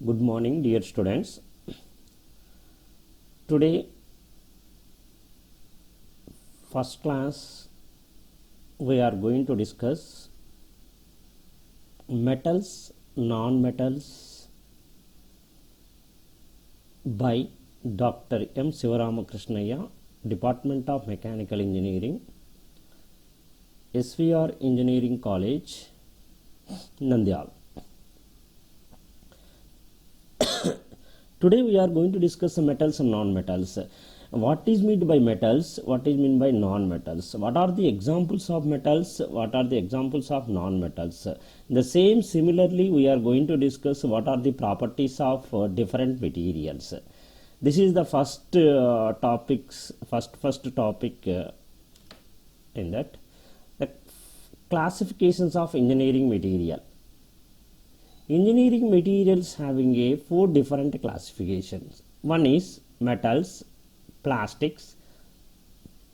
Good morning, dear students. Today, first class, we are going to discuss metals, non-metals by Dr.M.Sivaramakrishnaiah, Department of Mechanical Engineering, SVR Engineering College, Nandyal. Today we are going to discuss metals and non-metals. What is meant by metals? What is meant by non-metals? What are the examples of metals? What are the examples of non-metals? Similarly, we are going to discuss what are the properties of different materials. This is the first topic in that. The classifications of engineering material. Engineering materials having a 4 different classifications. One is metals, plastics,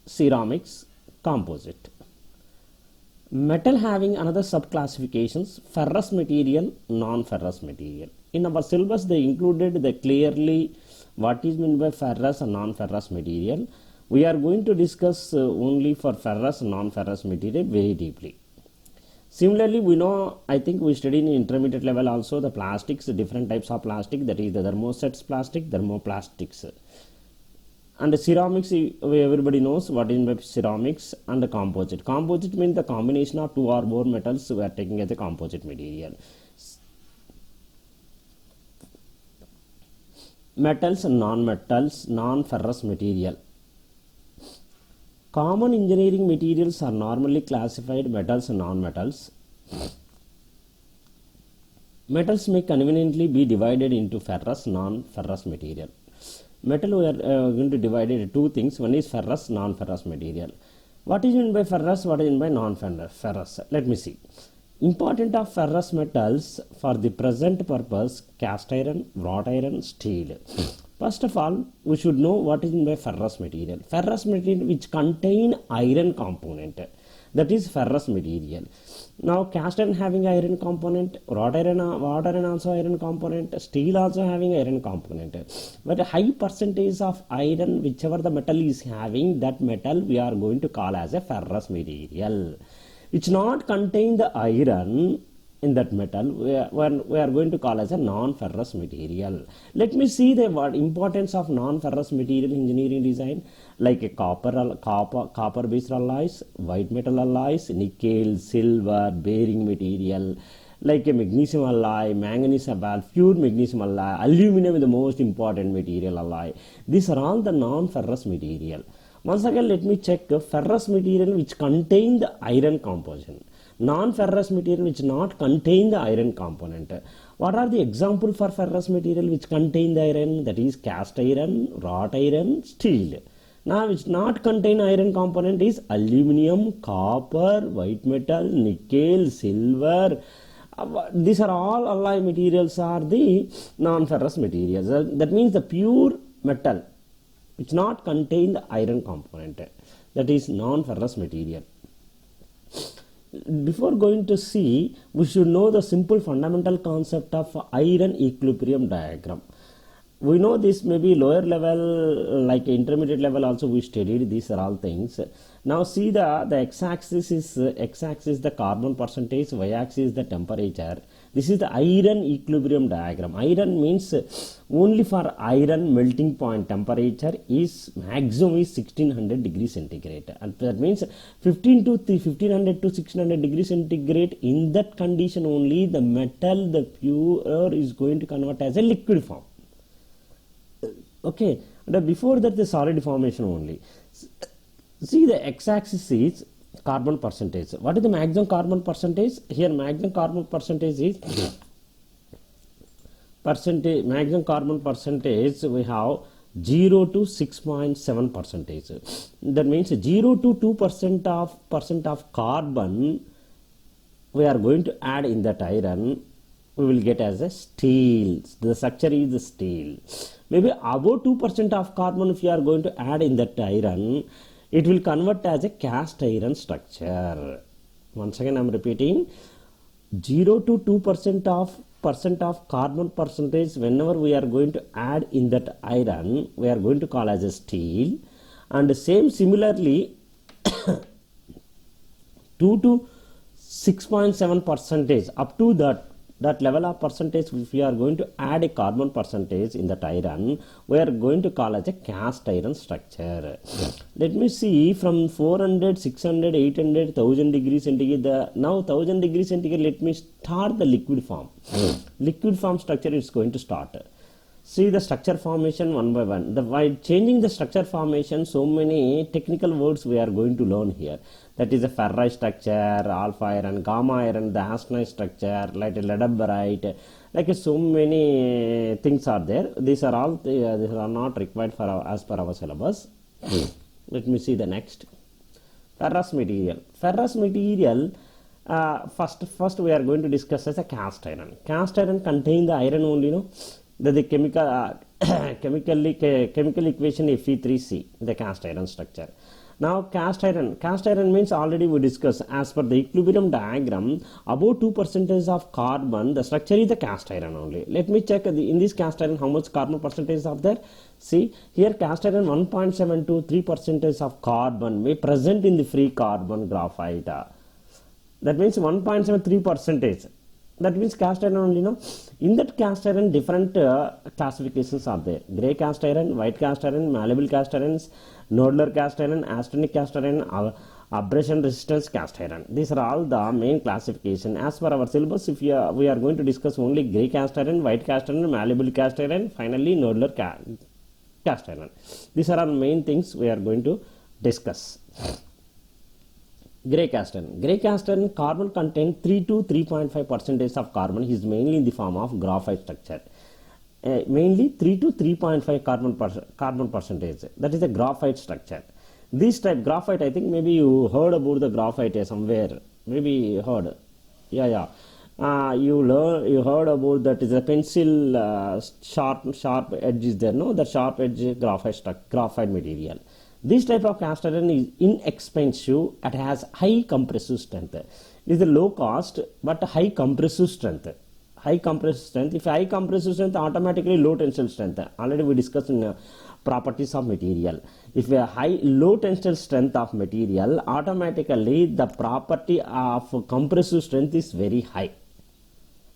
ceramics, composite. Metal having another subclassifications: ferrous material, non-ferrous material. In our syllabus, they included clearly what is meant by ferrous and non-ferrous material. We are going to discuss only for ferrous and non-ferrous material very deeply. Similarly, we know, I think we studied in intermediate level also the plastics, different types of plastic, that is the thermosets plastic, thermoplastics. And the ceramics, everybody knows what is by ceramics, and the composite. Composite means the combination of 2 or more metals we are taking as a composite material. Metals and non-metals, non-ferrous material. Common engineering materials are normally classified metals and non-metals. Metals may conveniently be divided into ferrous, non-ferrous material. Metal we are going to divide it into 2 things. One is ferrous, non-ferrous material. What is meant by ferrous? What is meant by non-ferrous? Let me see. Important of ferrous metals for the present purpose: cast iron, wrought iron, steel. First of all, we should know what is meant by ferrous material. Ferrous material which contain iron component, that is ferrous material. Now, cast iron having iron component, wrought iron also iron component, steel also having iron component. But a high percentage of iron, whichever the metal is having, that metal we are going to call as a ferrous material. Which not contain the iron in that metal, we are going to call as a non-ferrous material. Let me see the importance of non-ferrous material engineering design, like a copper based alloys, white metal alloys, nickel, silver, bearing material, like a magnesium alloy, manganese alloy, pure magnesium alloy, aluminum is the most important material alloy. These are all the non-ferrous material. Once again, let me check ferrous material which contain the iron composition. Non-ferrous material which not contain the iron component. What are the example for ferrous material which contain the iron? That is cast iron, wrought iron, steel. Now which not contain iron component is aluminum, copper, white metal, nickel, silver. These are all alloy materials are the non-ferrous materials. That means the pure metal which not contain the iron component. That is non-ferrous material. Before going to see, we should know the simple fundamental concept of iron equilibrium diagram. We know this may be lower level, like intermediate level also we studied. These are all things. Now see the x-axis is the carbon percentage, y-axis is the temperature. This is the iron equilibrium diagram. Iron means only for iron melting point temperature is maximum is 1600 degrees centigrade, and that means 1500 to 1600 degrees centigrade. In that condition only the metal, the pure, is going to convert as a liquid form. Okay, and before that the solid formation only. See the x-axis is carbon percentage. What is the maximum carbon percentage? Here maximum carbon percentage is maximum carbon percentage we have 0 to 6.7 percentage. That means 0 to 2% of carbon we are going to add in that iron, we will get as a steel. The structure is the steel. Maybe above 2% of carbon if you are going to add in that iron, it will convert as a cast iron structure. Once again I am repeating, 0 to 2% of percent of carbon percentage whenever we are going to add in that iron, we are going to call as a steel. And same similarly 2 to 6.7 percentage, up to that level of percentage, if we are going to add a carbon percentage in that iron, we are going to call as a cast iron structure. Let me see from 400, 600, 800, 1000 degrees centigrade. Now 1000 degrees centigrade, let me start the liquid form. Liquid form structure is going to start. See the structure formation one by one. By changing the structure formation, so many technical words we are going to learn here. That is a ferrite structure, alpha iron, gamma iron, the austenite structure, like a ledabarite, like so many things are there. These are all these are not required for as per our syllabus. Let me see the next. Ferrous material. Ferrous material. First we are going to discuss as a cast iron. Cast iron contain the iron only, no. The chemical chemical equation Fe3C, the cast iron structure. Now cast iron means already we discussed as per the equilibrium diagram, about 2% of carbon, the structure is the cast iron only. Let me check in this cast iron how much carbon percentage are there. See here cast iron 1.7 to 3% of carbon may present in the free carbon graphite. That means 1.73 percentage. That means cast iron only, no. In that cast iron, different classifications are there. Grey cast iron, white cast iron, malleable cast irons, nodular cast iron, austenitic cast iron, abrasion resistance cast iron. These are all the main classification. As per our syllabus, if we are going to discuss only grey cast iron, white cast iron, malleable cast iron, finally nodular cast iron. These are our main things we are going to discuss. Grey cast iron. Grey cast iron carbon content 3 to 3.5% of carbon is mainly in the form of graphite structure. Mainly 3 to 3.5 carbon percentage. That is the graphite structure. This type graphite, I think maybe you heard about the graphite somewhere. Maybe you heard. Yeah. You heard about that is a pencil sharp edge is there. No, the sharp edge graphite material. This type of cast iron is inexpensive. It has high compressive strength. It is a low cost but high compressive strength. High compressive strength. If high compressive strength, automatically low tensile strength. Already we discussed in properties of material. If a low tensile strength of material, automatically the property of compressive strength is very high.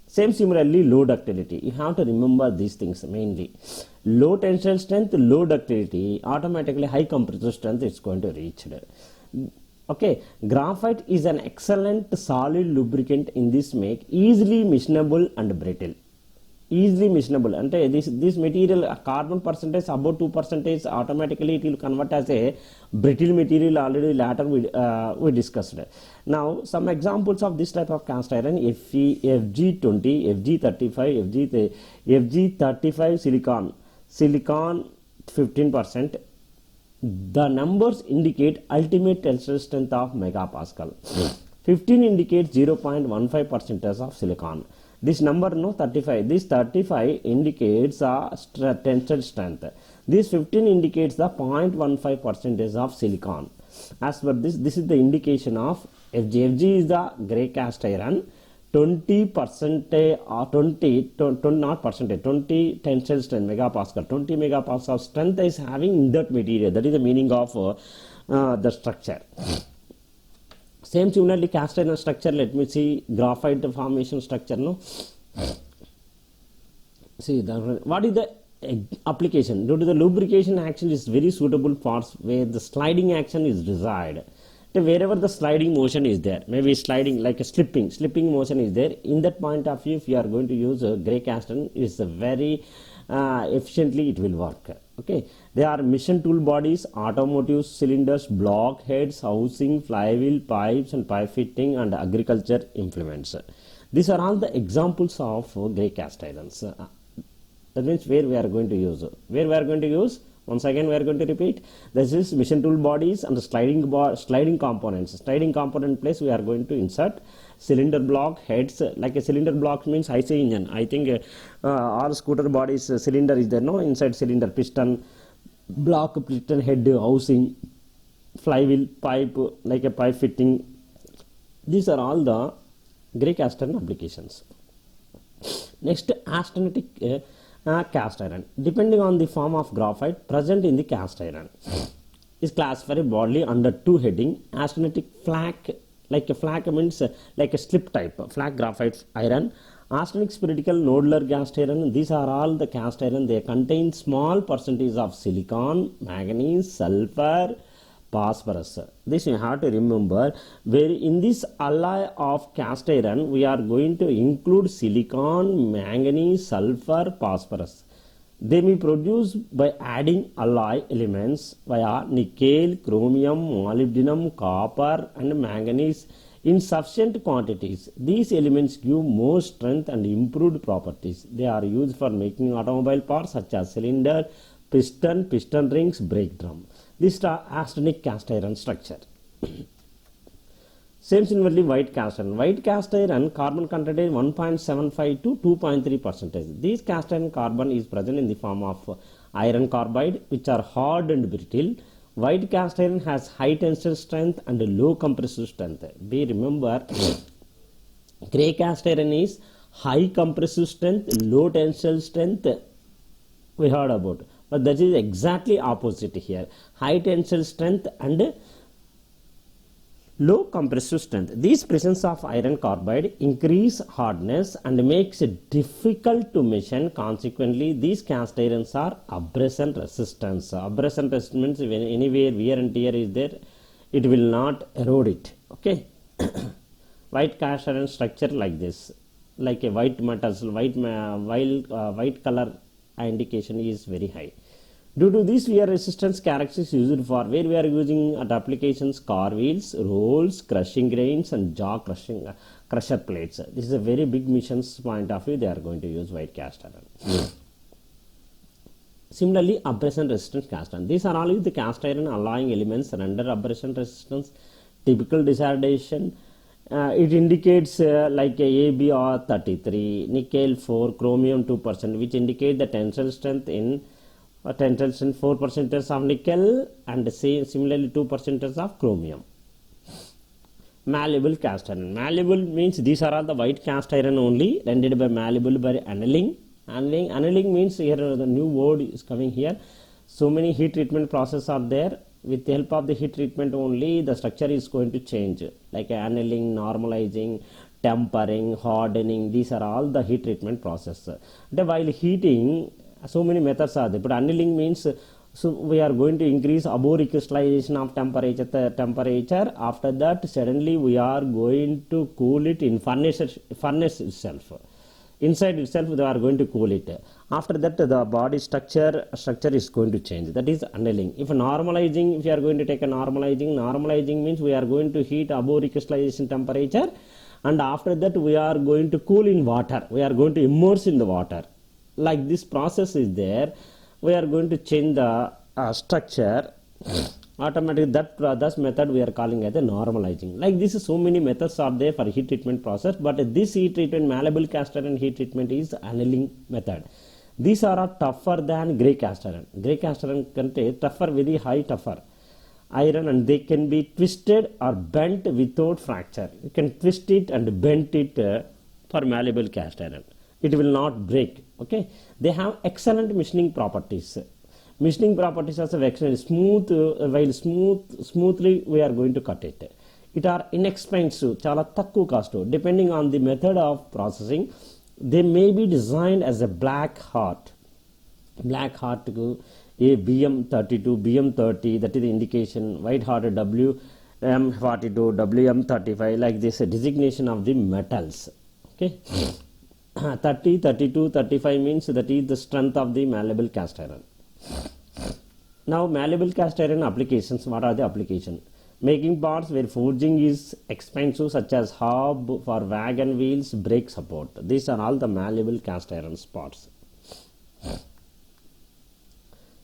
Same similarly, low ductility. You have to remember these things mainly. Low tensile strength, low ductility, automatically high compressive strength is going to reach. Okay, graphite is an excellent solid lubricant in this make, easily miscible and brittle. Easily miscible. And this material carbon percentage about 2%, automatically it will convert as a brittle material. Already later we discussed. Now some examples of this type of cast iron: FG20, FG35, FG35 silicon 15%. The numbers indicate ultimate tensile strength of megapascal. 15 indicates 0.15% of silicon. This number 35. This 35 indicates tensile strength. This 15 indicates the 0.15% of silicon. As per this is the indication of FG. FG is the grey cast iron. 20% or 20 tensile strength megapascal. 20 megapascal strength is having in that material. That is the meaning of the structure. Same similarly cast iron structure. Let me see graphite formation structure. No, see what is the application? Due to the lubrication action is very suitable for where the sliding action is desired. Wherever the sliding motion is there, maybe sliding like a slipping motion is there. In that point of view, if you are going to use a grey cast iron, is very efficiently it will work. Okay, they are mission tool bodies, automotive cylinders, block heads, housing, flywheel, pipes and pipe fitting, and agriculture implements. These are all the examples of grey cast irons. That means where we are going to use. Once again we are going to repeat. This is mission tool bodies and the sliding components. Sliding component place we are going to insert cylinder block heads. Like a cylinder block means IC engine. I think all scooter bodies cylinder is there. No, inside cylinder piston block, piston head, housing, flywheel, pipe, like a pipe fitting. These are all the grey cast iron applications. Next, austenitic cast iron. Depending on the form of graphite present in the cast iron, is classified broadly under two heading: austenitic flake, like a flake means like a slip type, flake graphite iron. Austenitic spherical nodular cast iron. These are all the cast iron. They contain small percentage of silicon, manganese, sulfur, phosphorus. This you have to remember. Where in this alloy of cast iron, we are going to include silicon, manganese, sulfur, phosphorus. They may be produced by adding alloy elements via nickel, chromium, molybdenum, copper, and manganese in sufficient quantities. These elements give more strength and improved properties. They are used for making automobile parts such as cylinder, piston, piston rings, brake drum. This is austenitic cast iron structure. Same similarly, white cast iron. White cast iron carbon content is 1.75 to 2.3%. This cast iron carbon is present in the form of iron carbide, which are hard and brittle. White cast iron has high tensile strength and low compressive strength. Be remember, grey cast iron is high compressive strength, low tensile strength. We heard about, but that is exactly opposite here. High tensile strength and low compressive strength. This presence of iron carbide increase hardness and makes it difficult to machine. Consequently, these cast irons are abrasion resistance. Abrasion resistance, when anywhere wear and tear is there, it will not erode it. Okay. White cast iron structure like this, like a white metals, white color indication is very high. Due to this wear resistance characteristics used for where we are using at applications car wheels, rolls, crushing grains, and jaw crusher plates. This is a very big missions point of view. They are going to use white cast iron. Similarly, abrasion resistance cast iron. These are all the cast iron alloying elements render abrasion resistance. Typical degradation. It indicates like a AbR 33, nickel 4, chromium 2%, which indicate the tensile strength in 4% of nickel and similarly 2% of chromium. Malleable cast iron. Malleable means these are all the white cast iron only rendered by malleable by annealing. Annealing means here the new word is coming here. So many heat treatment processes are there. With the help of the heat treatment only, the structure is going to change, like annealing, normalizing, tempering, hardening. These are all the heat treatment processes. While heating, so many methods are there, but annealing means so we are going to increase above recrystallization of temperature. After that, suddenly we are going to cool it in furnace itself. Inside itself, they are going to cool it. After that, the body structure is going to change. That is annealing. If normalizing, if you are going to take a normalizing means we are going to heat above recrystallization temperature, and after that we are going to cool in water. We are going to immerse in the water. Like this process is there, we are going to change the structure automatically. That method we are calling as a normalizing. Like this, so many methods are there for heat treatment process, but this heat treatment, malleable cast iron heat treatment is annealing method. These are tougher than grey cast iron. Grey cast iron contain tougher, very high tougher iron, and they can be twisted or bent without fracture. You can twist it and bend it for malleable cast iron. It will not break. Okay, they have excellent machining properties. Machining properties are excellent, smooth. While smoothly we are going to cut it. It are inexpensive, chala takku cost. Depending on the method of processing, they may be designed as a black heart. Black heart to a BM32, BM30. That is the indication. White heart WM42, WM35. Like this, a designation of the metals. Okay. 30, 32, 35 means that is the strength of the malleable cast iron. Now, malleable cast iron applications. What are the applications? Making parts where forging is expensive, such as hub for wagon wheels, brake support. These are all the malleable cast iron parts.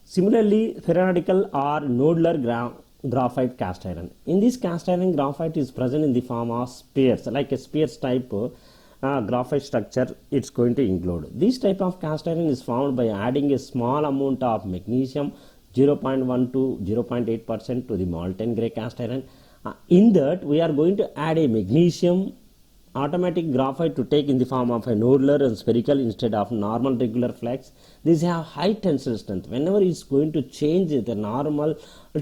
Similarly, ferronautical or nodular graphite cast iron. In this cast iron, graphite is present in the form of spheres, like a spheres type graphite structure. It's going to include. This type of cast iron is formed by adding a small amount of magnesium, 0.1 to 0.8% to the molten grey cast iron. In that, we are going to add a magnesium automatic graphite to take in the form of a nodular and spherical instead of normal regular flakes. These have high tensile strength. Whenever it's going to change the normal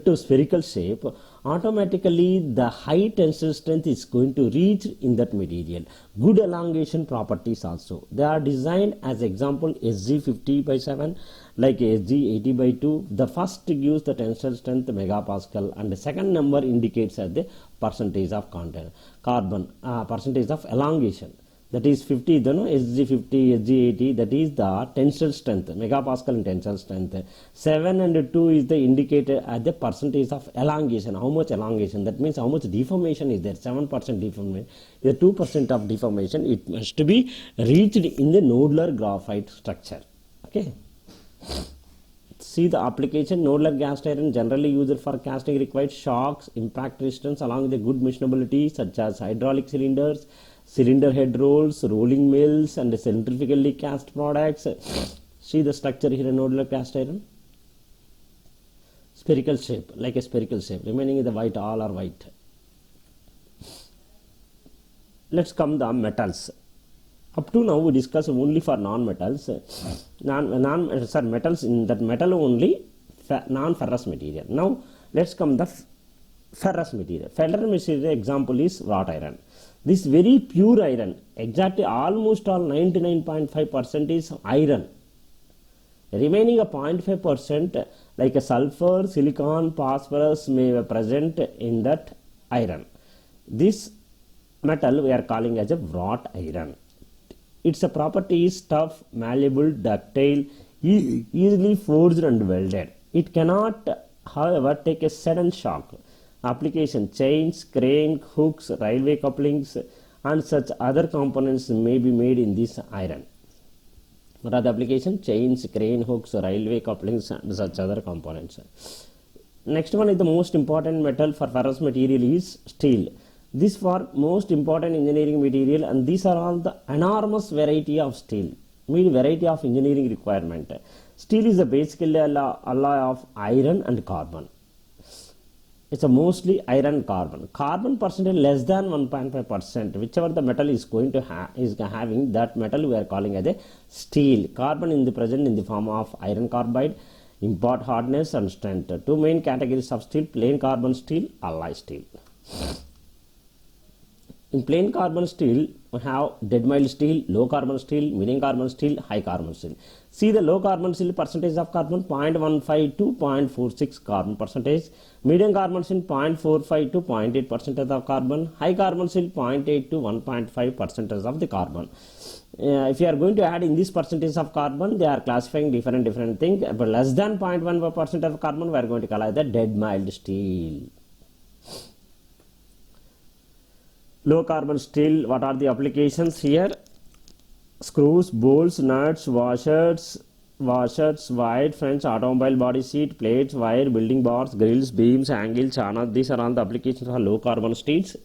to spherical shape, automatically the high tensile strength is going to reach in that material. Good elongation properties also. They are designed as example SG50/7 like SG80/2. The first gives the tensile strength megapascal and the second number indicates as the percentage of content carbon percentage of elongation. That is 50, SG50, SG80, that is the tensile strength, megapascal in tensile strength. 7 and 2 is the indicator at the percentage of elongation, how much elongation, that means how much deformation is there, 7% deformation, the 2% of deformation, it must be reached in the nodular graphite structure. Okay. See the application. Nodular cast iron generally used for casting required shocks, impact resistance along with the good machinability such as hydraulic cylinders, cylinder head rolls, rolling mills and centrifugally cast products. See the structure here in nodular cast iron. Spherical shape, like a spherical shape. Remaining is the white, all are white. Let's come the metals. Up to now we discuss only for non-metals. Metals in that metal only non-ferrous material. Now let's come the ferrous material. Ferrous material example is wrought iron. This very pure iron, exactly almost all 99.5% is iron. Remaining a 0.5% like a sulfur, silicon, phosphorus may be present in that iron. This metal we are calling as a wrought iron. Its property is tough, malleable, ductile, easily forged and welded. It cannot, however, take a sudden shock. Application: chains, crane, hooks, railway couplings and such other components may be made in this iron. What are the application? Chains, crane, hooks, railway couplings and such other components. Next one is the most important metal for ferrous material is steel. This for most important engineering material, and these are all the enormous variety of steel, mean variety of engineering requirement. Steel is a basically alloy of iron and carbon. It's a mostly iron carbon. Carbon percentage less than 1.5%. Whichever the metal is going to is having, that metal we are calling as a steel. Carbon in the present in the form of iron carbide, import hardness and strength. Two main categories of steel: plain carbon steel, alloy steel. In plain carbon steel, we have dead mild steel, low carbon steel, medium carbon steel, high carbon steel. See the low carbon steel percentage of carbon 0.15 to 0.46 carbon percentage, medium carbon steel 0.45 to 0.8 percentage of carbon, high carbon steel 0.8 to 1.5 percentage of the carbon. If you are going to add in this percentage of carbon, they are classifying different things, but less than 0.1% of carbon we are going to call it the dead mild steel. Low carbon steel, what are the applications here? Screws, bolts, nuts, washers, wide fence, automobile body seat, plates, wire, building bars, grills, beams, angles, channels. These are all the applications for low carbon steels.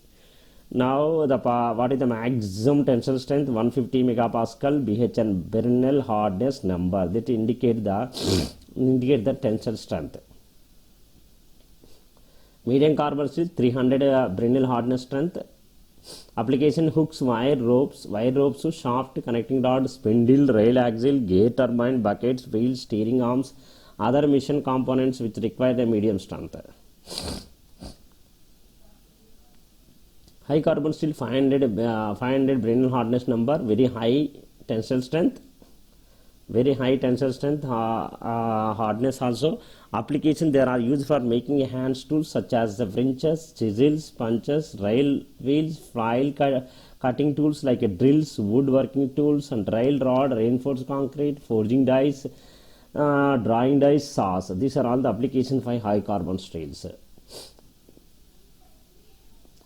Now, what is the maximum tensile strength? 150 megapascal, BHN, Brinell hardness number, that indicate the tensile strength. Medium carbon steel 300 Brinell hardness strength. Application: hooks, wire ropes, shaft, connecting rod, spindle, rail axle, gear turbine, buckets, wheels, steering arms, other mission components which require the medium strength. High carbon steel 500 Brinell hardness number, very high tensile strength, hardness also. Application: there are used for making hand tools such as the wrenches, chisels, punches, rail wheels, file cutting tools like drills, woodworking tools and rail rod, reinforced concrete, forging dies, drawing dies, saws. These are all the applications for high carbon steels.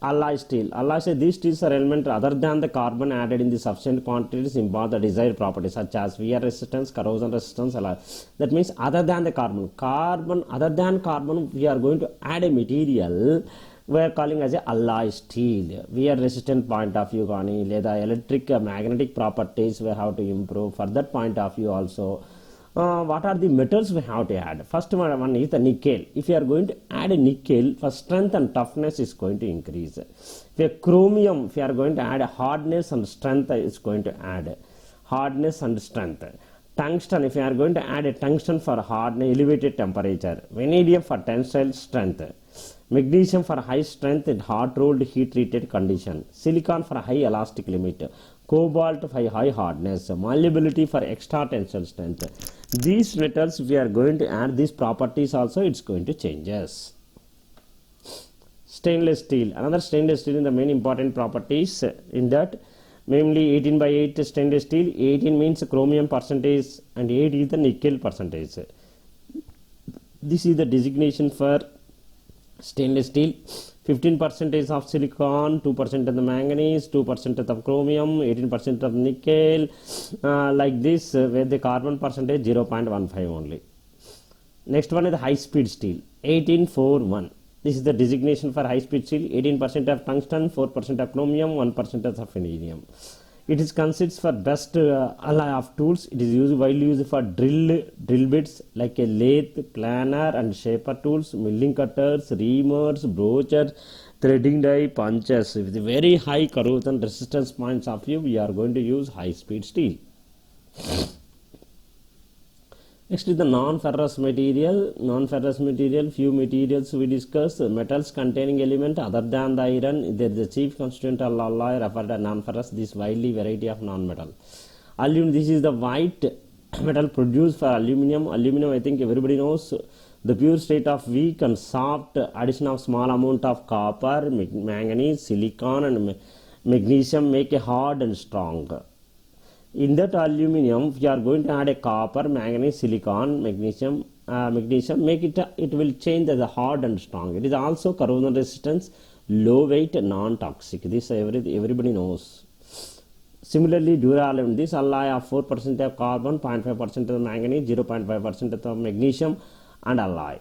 Alloy steel. These steels are elements other than the carbon added in the sufficient quantities impart the desired properties such as wear resistance, corrosion resistance, alloy. That means other than the carbon. Other than carbon, we are going to add a material we are calling as a alloy steel. Wear resistant point of view, the electric magnetic properties we have to improve. For that point of view also, What are the metals we have to add? First one is the nickel. If you are going to add a nickel, for strength and toughness is going to increase. If chromium, if you are going to add hardness and strength, is going to add hardness and strength. Tungsten, if you are going to add a tungsten for elevated temperature. Vanadium for tensile strength. Magnesium for high strength in hot rolled heat treated condition. Silicon for high elastic limit. Cobalt for high hardness. Malleability for extra tensile strength. These metals, if we are going to add these properties also, it's going to change us. Stainless steel. Another stainless steel in the main important properties in that, namely 18 by 8 stainless steel. 18 means chromium percentage and 8 is the nickel percentage. This is the designation for stainless steel. 15% of silicon, 2% of the manganese, 2% of chromium, 18% of nickel, like this, where the carbon percentage 0.15 only. Next one is the high speed steel, 1841. This is the designation for high speed steel. 18% of tungsten, 4% of chromium, 1% of vanadium. It is considered for best alloy of tools. It is widely used for drill bits like a lathe, planer and shaper tools, milling cutters, reamers, broachers, threading die, punches. With very high corrosion resistance points of view, we are going to use high speed steel. Next is the non-ferrous material. Non-ferrous material, few materials we discuss. Metals containing element other than the iron. There is the chief constituent of alloy referred as non-ferrous. This widely variety of non-metal. Aluminum, this is the white metal produced for aluminum. Aluminum, I think everybody knows. The pure state of weak and soft, addition of small amount of copper, manganese, silicon and magnesium make a hard and strong. In that aluminum, if you are going to add a copper, manganese, silicon, magnesium, make it will change as a hard and strong. It is also corrosion resistance, low weight, non-toxic. This everybody knows. Similarly, durability, this alloy of 4% of carbon, 0.5% of manganese, 0.5% of magnesium and alloy.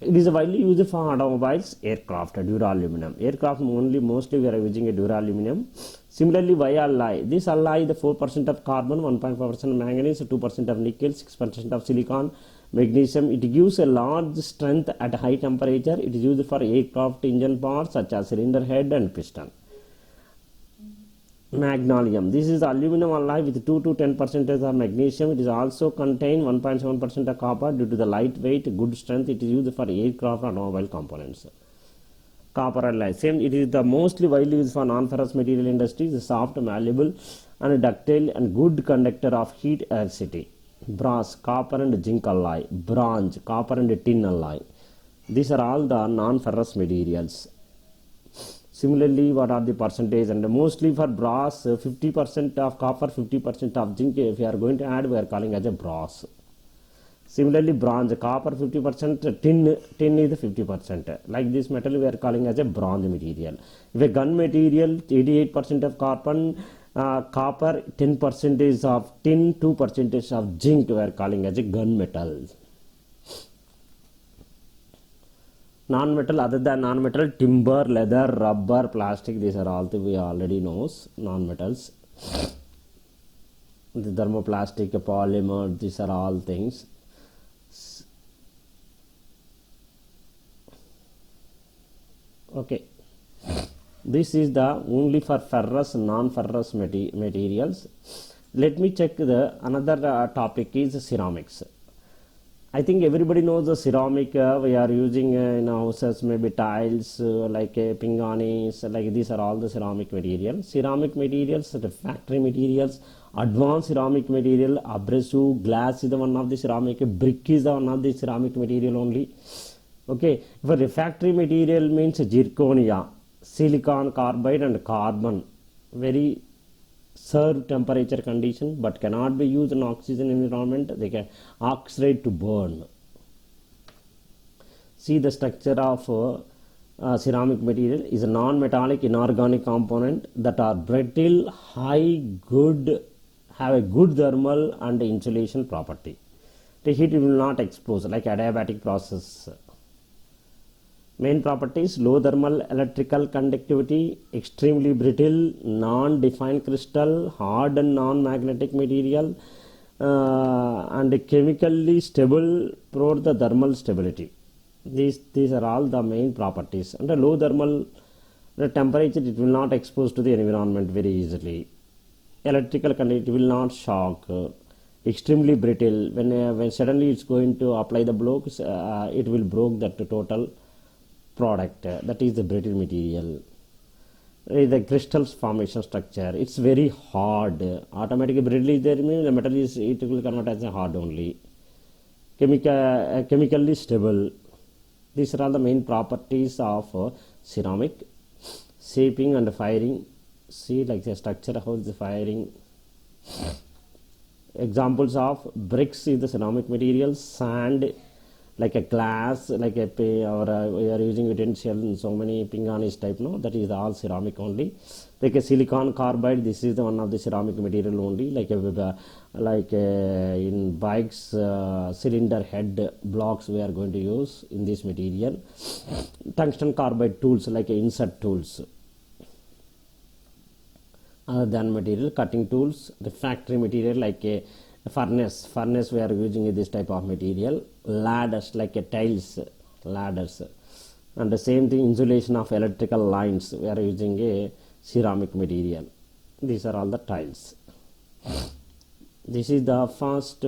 It is widely used for automobiles, aircraft, duraluminum. Aircraft mostly we are using a duraluminum. Similarly, Y alloy. This alloy is the 4% of carbon, 1.5% of manganese, 2% of nickel, 6% of silicon, magnesium. It gives a large strength at high temperature. It is used for aircraft engine parts such as cylinder head and piston. Magnesium. This is aluminum alloy with 2 to 10% of magnesium. It is also contain 1.7% of copper due to the lightweight, good strength. It is used for aircraft and automobile components. Copper alloy. Same. It is the mostly widely used for non-ferrous material industries. Soft, malleable, and ductile and good conductor of heat, electricity. Brass, copper and zinc alloy. Bronze, copper and tin alloy. These are all the non-ferrous materials. Similarly, what are the percentage? And mostly for brass, 50% of copper, 50% of zinc. If you are going to add, we are calling as a brass. Similarly, bronze, copper 50%, tin is 50%. Like this metal, we are calling as a bronze material. If a gun material, 88% of carbon, copper, 10% of tin, 2% of zinc, we are calling as a gun metal. Non-metal, other than non-metal, timber, leather, rubber, plastic, these are all we already knows, non-metals. The thermoplastic, polymer, these are all things. Okay. This is the only for ferrous, non-ferrous materials. Let me check the another topic is ceramics. I think everybody knows the ceramic we are using in houses, maybe tiles like pinganis, like these are all the ceramic materials. Ceramic materials, the factory materials, advanced ceramic material, abrasive, glass is the one of the ceramic, brick is the one of the ceramic material only. Okay, for refractory material means zirconia, silicon carbide and carbon, very serve temperature condition but cannot be used in oxygen environment. They can oxide to burn. See the structure of ceramic material is a non-metallic inorganic component that are brittle, have a good thermal and insulation property. The heat will not expose like adiabatic process. Main properties: low thermal electrical conductivity, extremely brittle, non-defined crystal, hard and non-magnetic material, and chemically stable for the thermal stability. These are all the main properties. Under low thermal temperature, it will not expose to the environment very easily. Electrical conductivity, it will not shock. Extremely brittle. When suddenly it's going to apply the blocks, it will break that total product. That is the brittle material. The crystals formation structure, it's very hard. Automatically brittle is there, means the metal is, it will convert as a hard only. Chemically stable. These are all the main properties of ceramic. Shaping and firing, see like the structure, how is the firing. Examples of bricks is the ceramic material. Sand, like a glass, like a or we are using utensil in so many pinganis type, no, that is all ceramic only. Like a silicon carbide, this is the one of the ceramic material only. Like in bikes, cylinder head blocks we are going to use in this material. Tungsten carbide tools, like insert tools. Other than material, cutting tools, refractory material like a furnace we are using this type of material. Ladders, like a tiles, ladders. And the same thing, insulation of electrical lines, we are using a ceramic material. These are all the tiles. This is the first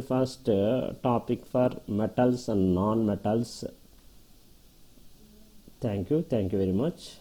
topic for metals and non-metals. Thank you very much.